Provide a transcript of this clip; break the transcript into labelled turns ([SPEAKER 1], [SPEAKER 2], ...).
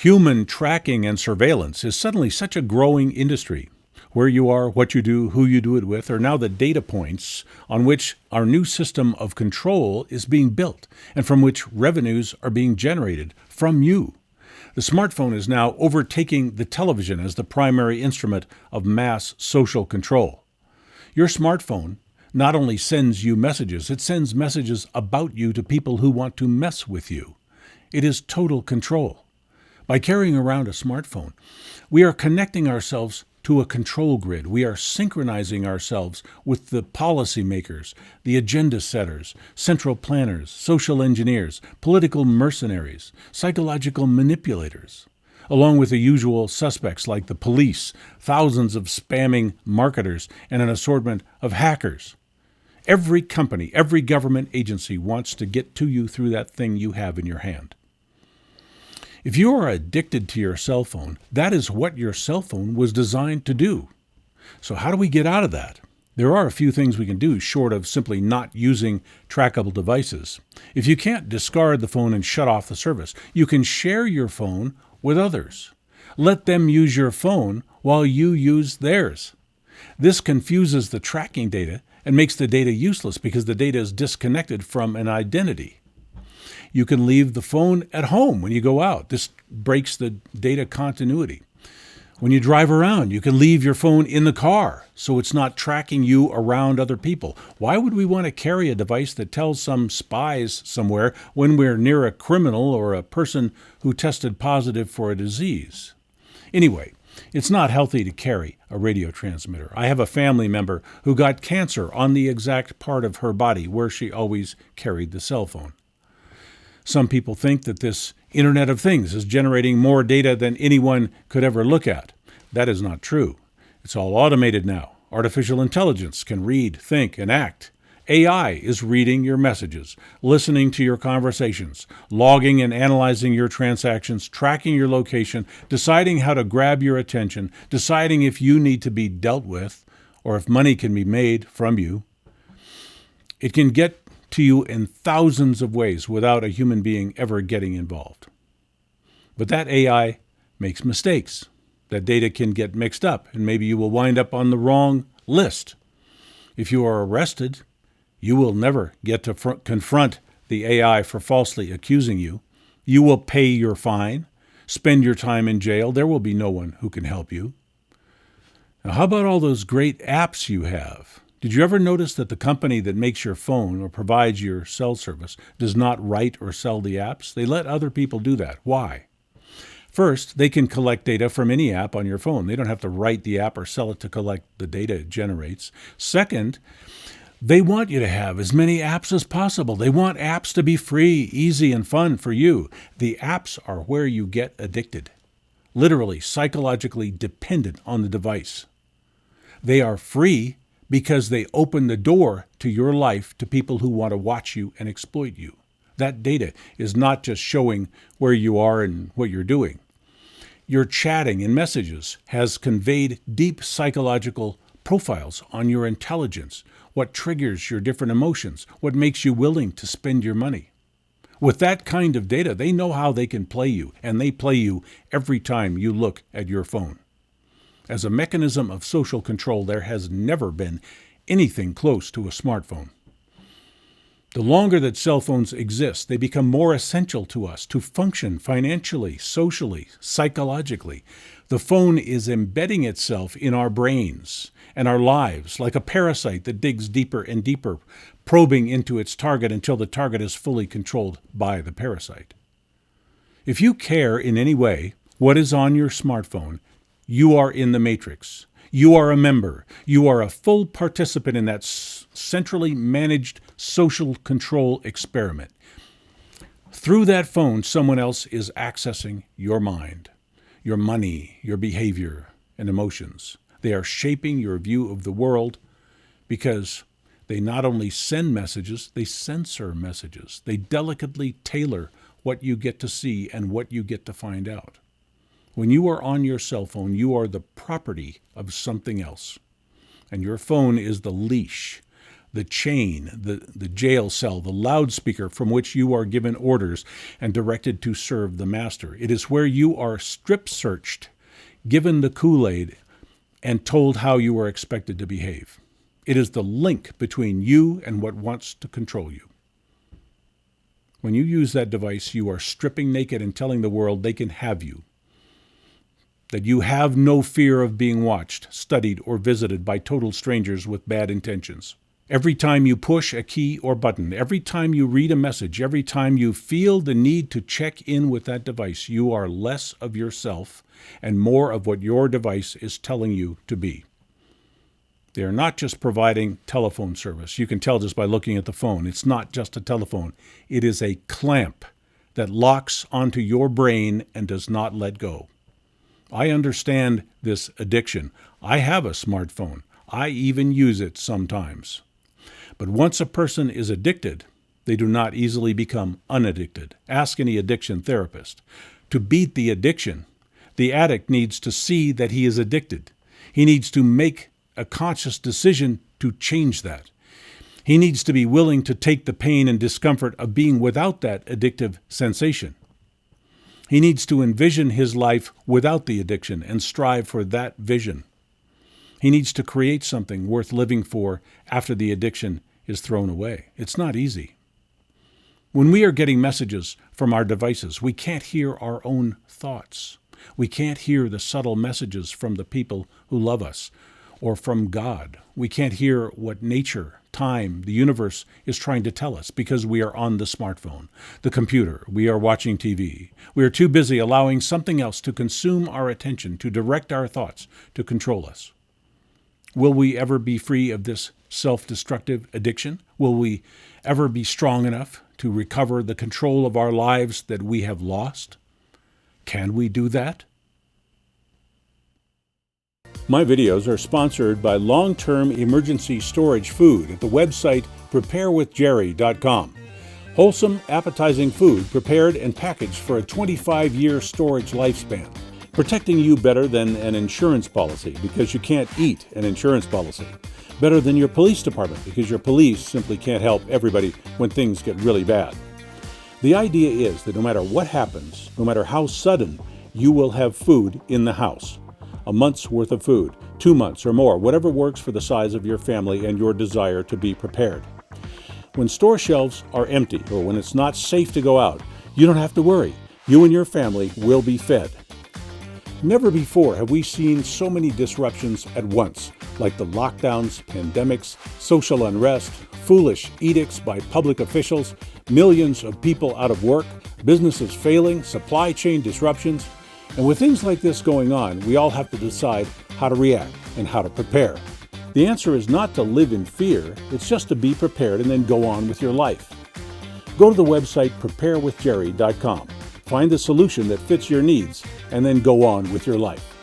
[SPEAKER 1] Human tracking and surveillance is suddenly such a growing industry. Where you are, what you do, who you do it with are now the data points on which our new system of control is being built and from which revenues are being generated from you. The smartphone is now overtaking the television as the primary instrument of mass social control. Your smartphone not only sends you messages, it sends messages about you to people who want to mess with you. It is total control. By carrying around a smartphone, we are connecting ourselves to a control grid. We are synchronizing ourselves with the policymakers, the agenda setters, central planners, social engineers, political mercenaries, psychological manipulators, along with the usual suspects like the police, thousands of spamming marketers, and an assortment of hackers. Every company, every government agency wants to get to you through that thing you have in your hand. If you are addicted to your cell phone, that is what your cell phone was designed to do. So how do we get out of that? There are a few things we can do short of simply not using trackable devices. If you can't discard the phone and shut off the service, you can share your phone with others. Let them use your phone while you use theirs. This confuses the tracking data and makes the data useless because the data is disconnected from an identity. You can leave the phone at home when you go out. This breaks the data continuity. When you drive around, you can leave your phone in the car so it's not tracking you around other people. Why would we want to carry a device that tells some spies somewhere when we're near a criminal or a person who tested positive for a disease? Anyway, it's not healthy to carry a radio transmitter. I have a family member who got cancer on the exact part of her body where she always carried the cell phone. Some people think that this Internet of Things is generating more data than anyone could ever look at. That is not true. It's all automated now. Artificial intelligence can read, think, and act. AI is reading your messages, listening to your conversations, logging and analyzing your transactions, tracking your location, deciding how to grab your attention, deciding if you need to be dealt with or if money can be made from you. It can get to you in thousands of ways without a human being ever getting involved. But that AI makes mistakes. That data can get mixed up, and maybe you will wind up on the wrong list. If you are arrested, you will never get to confront the AI for falsely accusing you. You will pay your fine, spend your time in jail. There will be no one who can help you. Now, how about all those great apps you have? Did you ever notice that the company that makes your phone or provides your cell service does not write or sell the apps? They let other people do that. Why? First, they can collect data from any app on your phone. They don't have to write the app or sell it to collect the data it generates. Second, they want you to have as many apps as possible. They want apps to be free, easy, and fun for you. The apps are where you get addicted, literally, psychologically dependent on the device. They are free because they open the door to your life to people who want to watch you and exploit you. That data is not just showing where you are and what you're doing. Your chatting and messages has conveyed deep psychological profiles on your intelligence, what triggers your different emotions, what makes you willing to spend your money. With that kind of data, they know how they can play you, and they play you every time you look at your phone. As a mechanism of social control, there has never been anything close to a smartphone. The longer that cell phones exist, they become more essential to us to function financially, socially, psychologically. The phone is embedding itself in our brains and our lives like a parasite that digs deeper and deeper, probing into its target until the target is fully controlled by the parasite. If you care in any way what is on your smartphone, you are in the matrix. You are a member. You are a full participant in that centrally managed social control experiment. Through that phone, someone else is accessing your mind, your money, your behavior, and emotions. They are shaping your view of the world because they not only send messages, they censor messages. They delicately tailor what you get to see and what you get to find out. When you are on your cell phone, you are the property of something else. And your phone is the leash the chain, the jail cell, the loudspeaker from which you are given orders and directed to serve the master. It is where you are strip searched, given the Kool-Aid, and told how you are expected to behave. It is the link between you and what wants to control you. When you use that device, you are stripping naked and telling the world they can have you. That you have no fear of being watched, studied, or visited by total strangers with bad intentions. Every time you push a key or button, every time you read a message, every time you feel the need to check in with that device, you are less of yourself and more of what your device is telling you to be. They are not just providing telephone service. You can tell just by looking at the phone. It's not just a telephone. It is a clamp that locks onto your brain and does not let go. I understand this addiction. I have a smartphone. I even use it sometimes. But once a person is addicted, they do not easily become unaddicted. Ask any addiction therapist. To beat the addiction, the addict needs to see that he is addicted. He needs to make a conscious decision to change that. He needs to be willing to take the pain and discomfort of being without that addictive sensation. He needs to envision his life without the addiction and strive for that vision. He needs to create something worth living for after the addiction is thrown away. It's not easy. When we are getting messages from our devices, we can't hear our own thoughts. We can't hear the subtle messages from the people who love us or from God. We can't hear what nature, time, the universe is trying to tell us because we are on the smartphone, the computer, we are watching TV. We are too busy allowing something else to consume our attention, to direct our thoughts, to control us. Will we ever be free of this self-destructive addiction? Will we ever be strong enough to recover the control of our lives that we have lost? Can we do that? My videos are sponsored by long-term emergency storage food at the website preparewithjerry.com. Wholesome, appetizing food prepared and packaged for a 25-year storage lifespan, protecting you better than an insurance policy because you can't eat an insurance policy, better than your police department because your police simply can't help everybody when things get really bad. The idea is that no matter what happens, no matter how sudden, you will have food in the house. A month's worth of food, 2 months or more, whatever works for the size of your family and your desire to be prepared. When store shelves are empty or when it's not safe to go out, you don't have to worry. You and your family will be fed. Never before have we seen so many disruptions at once, like the lockdowns, pandemics, social unrest, foolish edicts by public officials, millions of people out of work, businesses failing, supply chain disruptions. And with things like this going on, we all have to decide how to react and how to prepare. The answer is not to live in fear, it's just to be prepared and then go on with your life. Go to the website preparewithjerry.com, find the solution that fits your needs, and then go on with your life.